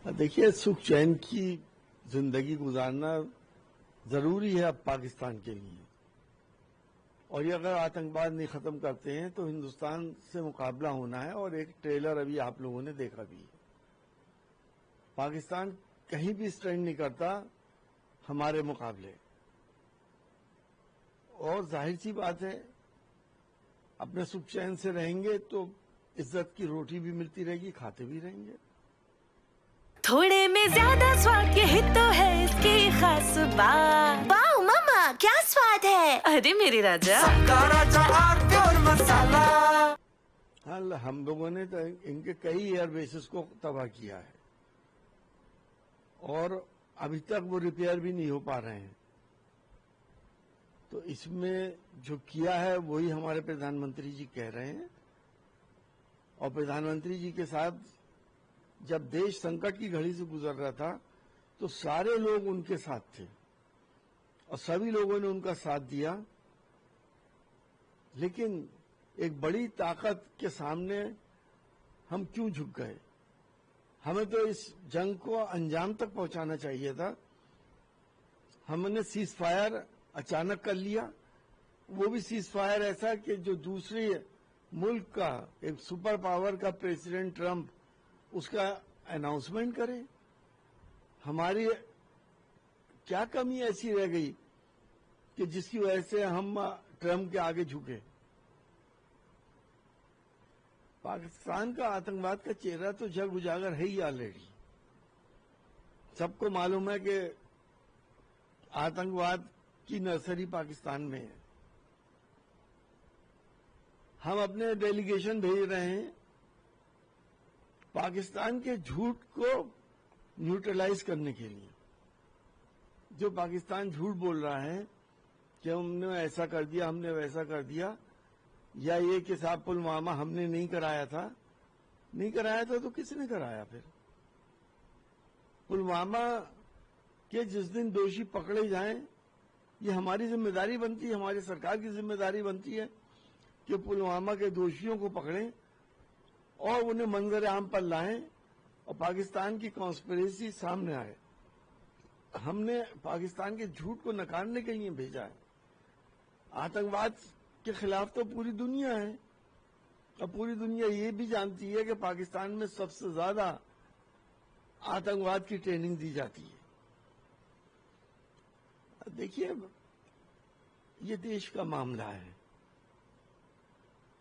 देखिए, सुख चैन की जिंदगी गुजारना जरूरी है अब पाकिस्तान के लिए, और ये अगर आतंकवाद नहीं खत्म करते हैं तो हिंदुस्तान से मुकाबला होना है। और एक ट्रेलर अभी आप लोगों ने देखा भी है। पाकिस्तान कहीं भी स्टैंड नहीं करता हमारे मुकाबले, और जाहिर सी बात है अपने सुख चैन से रहेंगे तो इज्जत की रोटी भी मिलती रहेगी, खाते भी रहेंगे। थोड़े में ज्यादा स्वाद यही तो है इसकी खास बात। वाओ मम्मा, क्या स्वाद है। अरे मेरे राजा, सबका राजा आरती और मसाला। हाँ, हम लोगों ने तो इनके कई एयर बेसिस को तबाह किया है और अभी तक वो रिपेयर भी नहीं हो पा रहे हैं। तो इसमें जो किया है वही हमारे प्रधानमंत्री जी कह रहे हैं, और प्रधानमंत्री जी के साथ जब देश संकट की घड़ी से गुजर रहा था तो सारे लोग उनके साथ थे और सभी लोगों ने उनका साथ दिया। लेकिन एक बड़ी ताकत के सामने हम क्यों झुक गए? हमें तो इस जंग को अंजाम तक पहुंचाना चाहिए था। हमने सीज फायर अचानक कर लिया, वो भी सीज फायर ऐसा कि जो दूसरे मुल्क का एक सुपर पावर का प्रेसिडेंट ट्रंप उसका अनाउंसमेंट करे। हमारी क्या कमी ऐसी रह गई कि जिसकी वजह से हम ट्रंप के आगे झुके? पाकिस्तान का आतंकवाद का चेहरा तो जग उजागर है ही ऑलरेडी। सबको मालूम है कि आतंकवाद की नर्सरी पाकिस्तान में है। हम अपने डेलीगेशन भेज रहे हैं पाकिस्तान के झूठ को न्यूट्रलाइज करने के लिए। जो पाकिस्तान झूठ बोल रहा है कि हमने ऐसा कर दिया, हमने वैसा कर दिया, या ये कि साहब पुलवामा हमने नहीं कराया था तो किसने कराया? फिर पुलवामा के जिस दिन दोषी पकड़े जाएं, ये हमारी जिम्मेदारी बनती है, हमारी सरकार की जिम्मेदारी बनती है कि पुलवामा के दोषियों को पकड़ें और उन्हें मंजर आम पर लाएं और पाकिस्तान की कॉन्स्पिरेसी सामने आए। हमने पाकिस्तान के झूठ को नकारने के लिए भेजा है। आतंकवाद के खिलाफ तो पूरी दुनिया है, और पूरी दुनिया ये भी जानती है कि पाकिस्तान में सबसे ज्यादा आतंकवाद की ट्रेनिंग दी जाती है। देखिए, ये देश का मामला है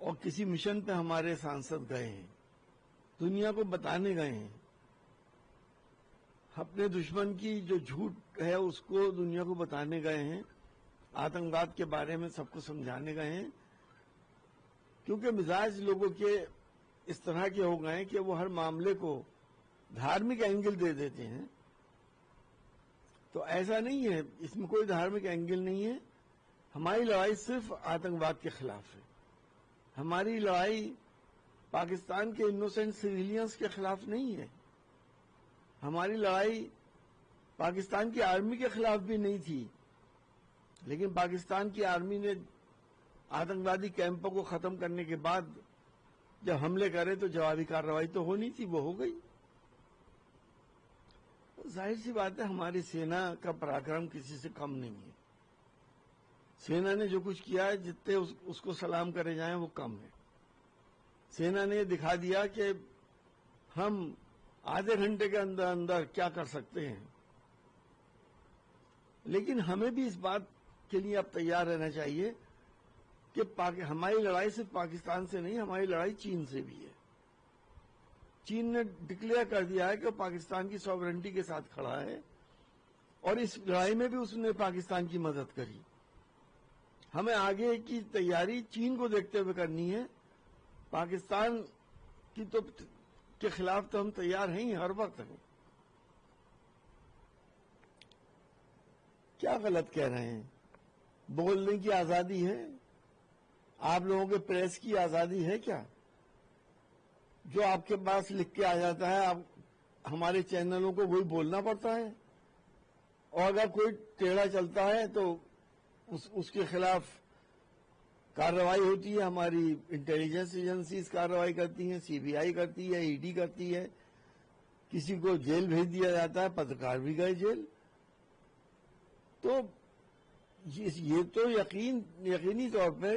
और किसी मिशन पे हमारे सांसद गए हैं, दुनिया को बताने गए हैं, अपने दुश्मन की जो झूठ है उसको दुनिया को बताने गए हैं, आतंकवाद के बारे में सबको समझाने गए हैं। क्योंकि मिजाज लोगों के इस तरह के हो गए कि वो हर मामले को धार्मिक एंगल दे देते हैं। तो ऐसा नहीं है, इसमें कोई धार्मिक एंगल नहीं है। हमारी लड़ाई सिर्फ आतंकवाद के खिलाफ है। हमारी लड़ाई पाकिस्तान के इनोसेंट सिविलियंस के खिलाफ नहीं है। हमारी लड़ाई पाकिस्तान की आर्मी के खिलाफ भी नहीं थी, लेकिन पाकिस्तान की आर्मी ने आतंकवादी कैंपों को खत्म करने के बाद जब हमले करे तो जवाबी कार्रवाई तो होनी थी, वो हो गई। जाहिर सी बात है हमारी सेना का पराक्रम किसी से कम नहीं है। सेना ने जो कुछ किया है, जितने उसको सलाम करे जाएं वो कम है। सेना ने दिखा दिया कि हम आधे घंटे के अंदर अंदर क्या कर सकते हैं। लेकिन हमें भी इस बात के लिए अब तैयार रहना चाहिए कि हमारी लड़ाई सिर्फ पाकिस्तान से नहीं, हमारी लड़ाई चीन से भी है। चीन ने डिक्लेयर कर दिया है कि पाकिस्तान की सॉवरेनिटी के साथ खड़ा है और इस लड़ाई में भी उसने पाकिस्तान की मदद करी। हमें आगे की तैयारी चीन को देखते हुए करनी है। पाकिस्तान की तो के खिलाफ तो हम तैयार हैं ही, हर वक्त हैं। क्या गलत कह रहे हैं? बोलने की आजादी है, आप लोगों के प्रेस की आजादी है क्या? जो आपके पास लिख के आ जाता है, आप हमारे चैनलों को वही बोलना पड़ता है, और अगर कोई टेढ़ा चलता है तो उसके खिलाफ कार्रवाई होती है। हमारी इंटेलिजेंस एजेंसीज कार्रवाई करती हैं, सीबीआई करती है, ईडी करती है, کسی کو جیل بھیج دیا جاتا ہے، پترکار بھی گئے جیل. تو یہ تو یقینی طور پہ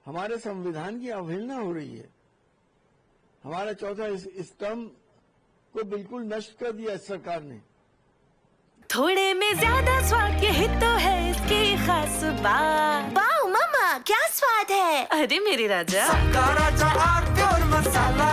ہمارے سمویدھان کی اوہیلنا ہو رہی ہے. ہمارا چوتھا استمبھ کو بالکل نشٹ کر دیا اس سرکار نے. تھوڑے میں زیادہ سواد یہی تو ہے اس کی خاص بات. واو ماما کیا سواد ہے. ارے میرے راجا सबका राजा आरती और मसाला